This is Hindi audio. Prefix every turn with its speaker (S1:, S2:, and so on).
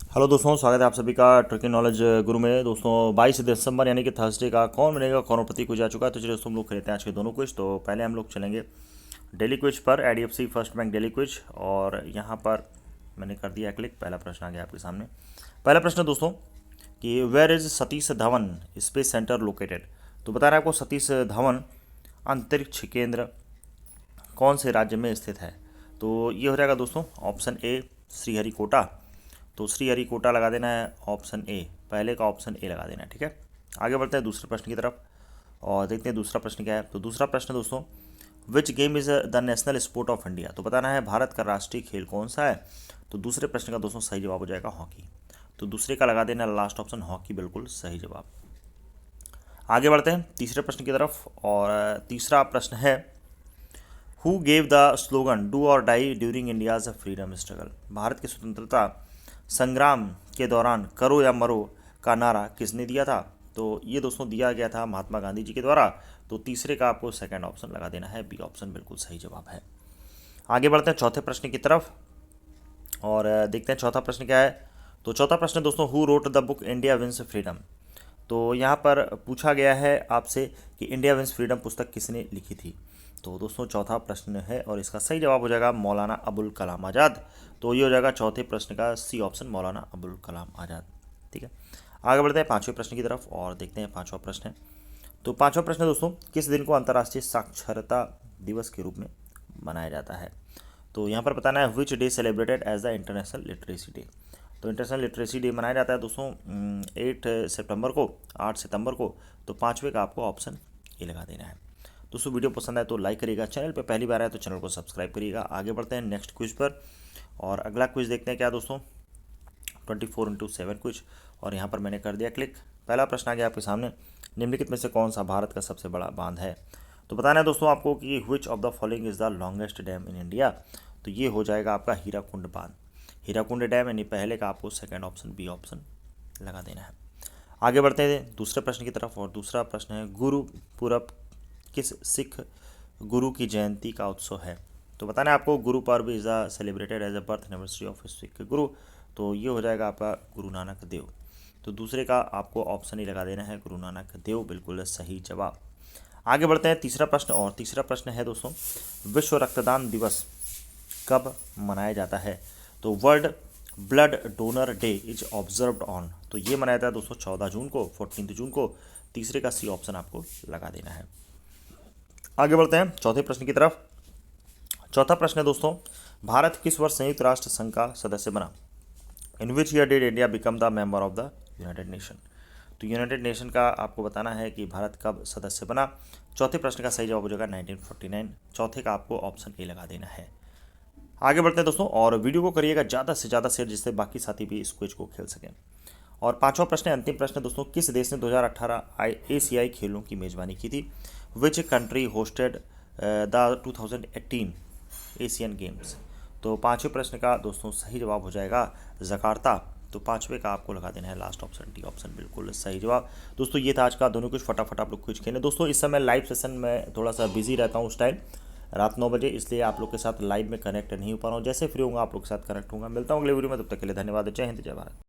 S1: हेलो दोस्तों, स्वागत है आप सभी का ट्रिकी नॉलेज गुरु में। दोस्तों 22 दिसंबर यानी कि थर्सडे का कौन बनेगा करोड़पति कुछ आ चुका है। तो चलिए दोस्तों हम लोग खेलते हैं आज के दोनों क्विज। तो पहले हम लोग चलेंगे डेली क्विज पर, एडीएफसी फर्स्ट बैंक डेली क्विज। और यहाँ पर मैंने कर दिया क्लिक, पहला प्रश्न आ गया आपके सामने। पहला प्रश्न दोस्तों कि where is Satish Dhawan space centre located. तो बता रहा है आपको सतीश धवन अंतरिक्ष केंद्र कौन से राज्य में स्थित है। तो ये हो जाएगा दोस्तों ऑप्शन ए श्रीहरिकोटा। तो श्रीहरिकोटा लगा देना है ऑप्शन ए, पहले का ऑप्शन ए लगा देना है। ठीक है, आगे बढ़ते हैं दूसरे प्रश्न की तरफ और देखते हैं दूसरा प्रश्न क्या है। तो दूसरा प्रश्न दोस्तों, which game is the national sport of India. तो बताना है भारत का राष्ट्रीय खेल कौन सा है। तो दूसरे प्रश्न का दोस्तों सही जवाब हो जाएगा हॉकी। तो दूसरे का लगा देना लास्ट ऑप्शन हॉकी, बिल्कुल सही जवाब। आगे बढ़ते हैं तीसरे प्रश्न की तरफ और तीसरा प्रश्न है who gave the slogan do or die during India's freedom struggle. Bharat की स्वतंत्रता संग्राम के दौरान करो या मरो का नारा किसने दिया था। तो ये दोस्तों दिया गया था महात्मा गांधी जी के द्वारा। तो तीसरे का आपको सेकंड ऑप्शन लगा देना है, बी ऑप्शन बिल्कुल सही जवाब है। आगे बढ़ते हैं चौथे प्रश्न की तरफ और देखते हैं चौथा प्रश्न क्या है। तो चौथा प्रश्न दोस्तों who wrote the book India wins freedom. तो यहाँ पर पूछा गया है आपसे कि इंडिया विंस फ्रीडम पुस्तक किसने लिखी थी। तो दोस्तों चौथा प्रश्न है और इसका सही जवाब हो जाएगा मौलाना अबुल कलाम आज़ाद। तो ये हो जाएगा चौथे प्रश्न का सी ऑप्शन, मौलाना अबुल कलाम आज़ाद। ठीक है, आगे बढ़ते हैं पांचवें प्रश्न की तरफ और देखते हैं पांचवा प्रश्न है। तो पांचवा प्रश्न दोस्तों किस दिन को अंतर्राष्ट्रीय साक्षरता दिवस के रूप में मनाया जाता है। तो यहाँ पर बताना है which day celebrated as the international literacy day. तो इंटरनेशनल लिटरेसी डे मनाया जाता है दोस्तों 8 सितंबर को, 8 सितंबर को। तो पाँचवें का आपको ऑप्शन ए लगा देना है। दोस्तों वीडियो पसंद आए तो लाइक करिएगा, चैनल पे पहली बार आए तो चैनल को सब्सक्राइब करिएगा। आगे बढ़ते हैं नेक्स्ट क्विज पर और अगला क्विज देखते हैं क्या दोस्तों 24x7 क्विज। और यहाँ पर मैंने कर दिया क्लिक। पहला प्रश्न आ गया आपके सामने, निम्नलिखित में से कौन सा भारत का सबसे बड़ा बांध है। तो बताना है दोस्तों आपको कि which of the following is the longest dam in India. तो ये हो जाएगा आपका हीराकुंड बांध, हीराकुंड डैम, यानी पहले का आपको सेकंड ऑप्शन बी ऑप्शन लगा देना है। आगे बढ़ते हैं दूसरे प्रश्न की तरफ और दूसरा प्रश्न है गुरु पूरब किस सिख गुरु की जयंती का उत्सव है। तो बताना है आपको Guru Parv is the celebrated as a birth anniversary of Sikh Guru. तो ये हो जाएगा आपका गुरु नानक देव। तो दूसरे का आपको ऑप्शन ही लगा देना है गुरु नानक देव, बिल्कुल सही जवाब। आगे बढ़ते हैं तीसरा प्रश्न और तीसरा प्रश्न है दोस्तों विश्व रक्तदान दिवस कब मनाया जाता है। तो world blood donor day is observed on. तो ये मनाया जाता है दोस्तों 14 जून को, 14 जून को। तीसरे का सी ऑप्शन आपको लगा देना है। आगे बढ़ते हैं चौथे प्रश्न की तरफ। चौथा प्रश्न है दोस्तों भारत किस वर्ष संयुक्त राष्ट्र संघ का सदस्य बना। In which year did India become the member of the United Nation. तो यूनाइटेड नेशन का आपको बताना है कि भारत कब सदस्य बना। चौथे प्रश्न का सही जवाब हो जाएगा 1949। चौथे का आपको ऑप्शन ए लगा देना है। आगे बढ़ते हैं दोस्तों और वीडियो को करिएगा ज़्यादा से ज़्यादा शेयर जिससे बाकी साथी भी इस क्विज को खेल सकें। और पांचवा प्रश्न है अंतिम प्रश्न दोस्तों किस देश ने 2018 एशियाई खेलों की मेज़बानी की थी। Which country hosted the 2018 Asian games. तो पांचवें प्रश्न का दोस्तों सही जवाब हो जाएगा जकार्ता। तो पांचवे का आपको लगा देना है लास्ट ऑप्शन डी ऑप्शन, बिल्कुल सही जवाब। दोस्तों ये था आज का दोनों कुछ, फटाफट आप लोग कुछ खेलें। दोस्तों इस समय लाइव सेशन में थोड़ा सा बिजी रहता हूँ उस टाइम रात 9 बजे, इसलिए आप लोग के साथ लाइव में कनेक्ट नहीं हो पा रहा हूँ। जैसे फ्री होगा आप लोग के साथ कनेक्ट होगा। मिलता हूँ अगले वीडियो में, तब तक के लिए धन्यवाद। जय हिंद, जय भारत।